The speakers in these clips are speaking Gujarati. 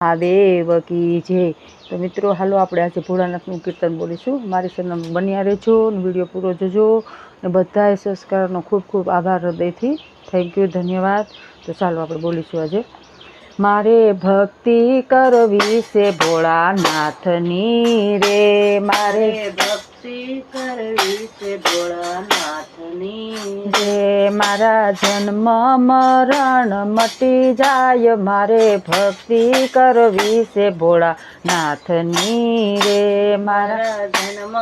મહાદેવ કી જય। તો મિત્રો હાલો આપણે આજે ભોળાનાથનું કીર્તન બોલીશું। મારી ચેનલ બન્યા રહેજો ને વિડીયો પૂરો જોજો ને બધાએ સબસ્ક્રાઈબનો ખૂબ ખૂબ આભાર હૃદયથી। થેન્ક યુ, ધન્યવાદ। તો ચાલો આપણે બોલીશું આજે। મારે ભક્તિ કરવી છે ભોળાનાથની રે, મારે ભક્તિ કરવી છે ભોળાનાથની રે, મારા જન્મ મરણ મટી જાય, મારે ભક્તિ કરવી છે ભોળાનાથની રે, મારા જન્મ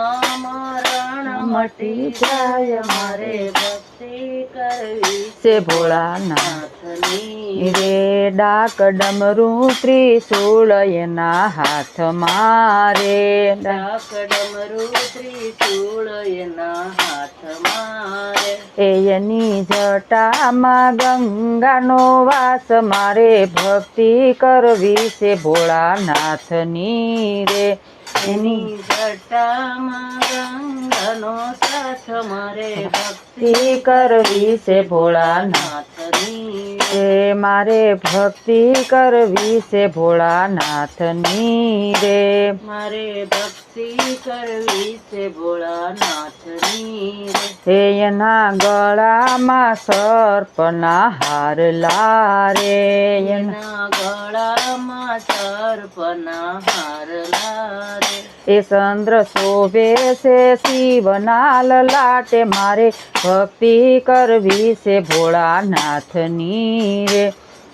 મરણ મટી જાય, મારે ભક્તિ કરવી છે ભોળાનાથની રે। ડાક ડમરું ત્રિશૂળ એના હાથમાં રે, ડાક ડમરું ત્રિશૂળ એના હાથમાં રે, એની જટામાં ગંગાનો વાસ, મારે ભક્તિ કરવી છે ભોળાનાથની રે, એની જટામાં ગંગાનો સાથ, મારે ભક્તિ કરવી છે ભોળાનાથની રે, મારે ભક્તિ કરવી છે ભોળાનાથની રે, મારે ભક્તિ કરવી છે ભોળાનાથની રે, એના ગળામાં સર્પના હાર લારે, એના ગળામાં સર્પના હાર લારે, એ ચંદ્ર શોભે છે શિવના લલાટે, મારે ભક્તિ કરવી છે ભોળાનાથની રે,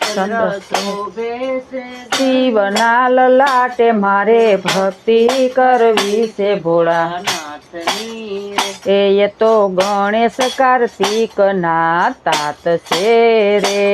ચંદ્ર શોભે છે શિવના લલાટે, મારે ભક્તિ કરવી છે ભોળાનાથની એ તો ગણેશ કાર્તિક ના તાત છે રે,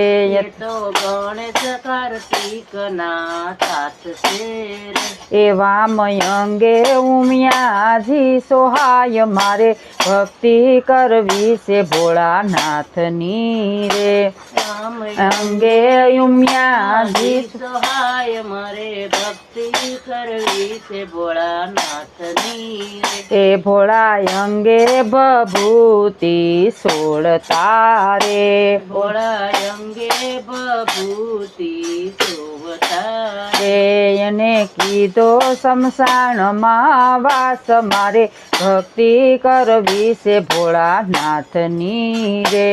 એ તો ગણેશ કાર્તિક ના તાત છે રે, એ વામ અંગે ઉમિયાજી સોહાય, મારે ભક્તિ કરવી છે ભોળાનાથની રે, રામ અંગે ઉમિયાજી સહાય, મારે ભક્તિ કરવી છે ભોળાનાથની રે, એ ભોળા અંગે ભભૂતિ 16 તારે, ભોળા અંગે ભભૂતિ શોભતા એને કીધો શમશાનમાં વાસ, મારે ભક્તિ કરવી છે ભોળાનાથની રે,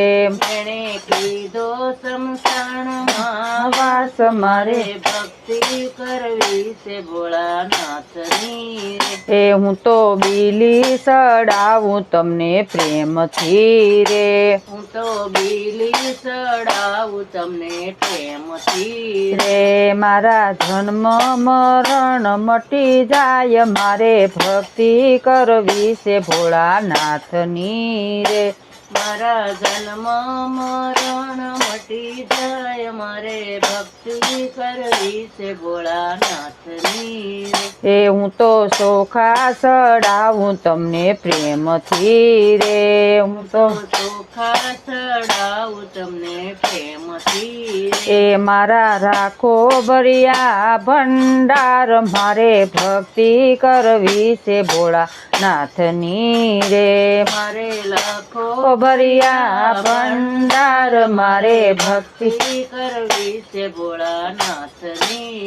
એણે કીધો શમશાનમાં વાસ, મારે ભક્તિ કરવી છે ભોળાનાથની એ હું તો બીલી ચડાવું તમને પ્રેમથી રે, હું તો બીલી ચડાવું તમને પ્રેમથી રે, મારા જન્મ મરણ મટી જાય, મારે ભક્તિ કરવી છે ભોળાનાથની રે, મારા જન્મ મરણ મટી જાય, મારે ભક્તિ કરવી છે ભોળાનાથની એ હું તો ચોખા ચડાવું તમને પ્રેમથી રે, હું તો ચોખા ચડાવું તમને પ્રેમથી એ મારા રાખો ભર્યા ભંડાર, મારે ભક્તિ કરવી છે ભોળાનાથની રે, મારે લાખો ભર્યા ભંડાર, મારે ભક્તિ કરવી છે ભોળાનાથની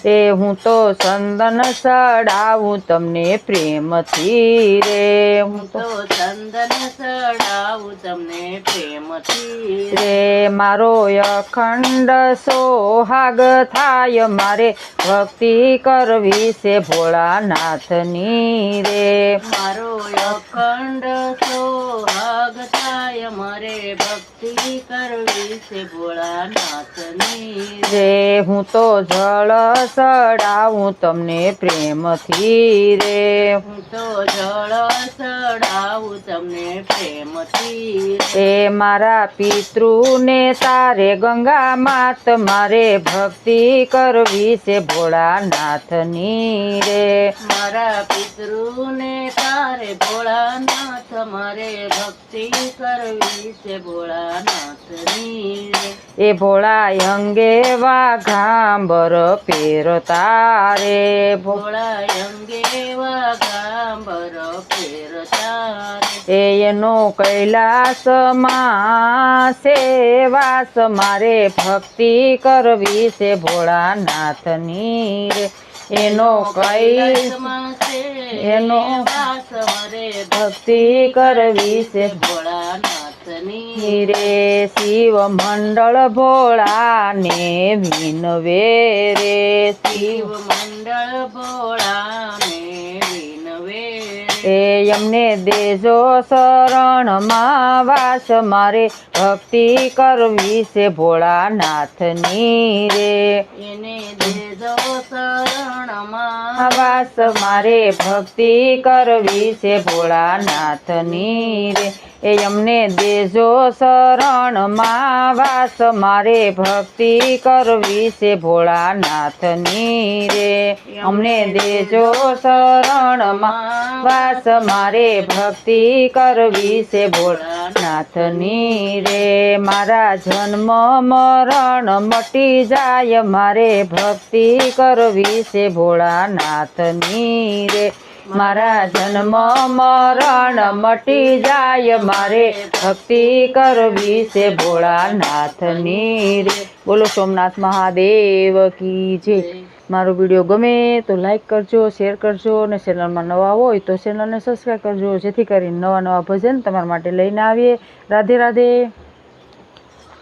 એ હું તો ચંદન ચડાવું તમને પ્રેમથી રે, હું તો ચંદન ચડાવું તમને પ્રેમથી રે, મારો અખંડ સોહાગ થાય, મારે ભક્તિ કરવી છે ભોળાનાથની રે, મારો અખંડ સોહાગ થાય, મારે ભક્તિ કરવી છે ભોળાનાથની રે, હું તો જળ ચડાવું તમને પ્રેમથી રે, હું તો જળ ચડાવું તમને પ્રેમથી એ મારા પિતૃને તારે ગંગા માત, મારે ભક્તિ કરવી છે ભોળાનાથની રે, મારા પિતૃને તારે ભોળાનાથ, મારે ભક્તિ કરવી છે ભોળાનાથની રે, એ ભોળા અંગે વાઘાંબર પહેરતા રે, ભોળા અંગે વાઘાંબર પહેરતા રે, એનો કૈલાસમાં સેવાસ મારે ભક્તિ કરવી છે ભોળાનાથની રે એનો કૈલાસમાં છે એનો વાસ મારે ભક્તિ કરવી છે ભોળાનાથની રે શિવ મંડળ ભોળાને વિનવે રે શિવ મંડળ ભોળાને વિનવે એ અમને દેજો શરણમાં વાસ મારે ભક્તિ કરવી છે ભોળાનાથની રે એને દેજો શરણમાં વાસ મારે ભક્તિ કરવી છે ભોળાનાથની રે એ અમને દેજો શરણમાં વાસ મારે ભક્તિ કરવી છે ભોળાનાથની રે અમને દેજો શરણમાં વાસ મારે ભક્તિ કરવી છે ભોળાનાથની રે મારા જન્મ મરણ મટી જાય મારે ભક્તિ કરવી છે ભોળાનાથની રે મારા જન્મ મરણ મટી જાય મારે ભક્તિ કરવી છે ભોળાનાથની રે બોલો સોમનાથ મહાદેવ કી જય મારો વિડીયો ગમે તો લાઈક કરજો શેર કરજો અને ચેનલમાં નવા હોય તો ચેનલને સબસ્ક્રાઈબ કરજો જેથી કરીને નવા નવા ભજન તમારા માટે લઈને આવીએ રાધે રાધે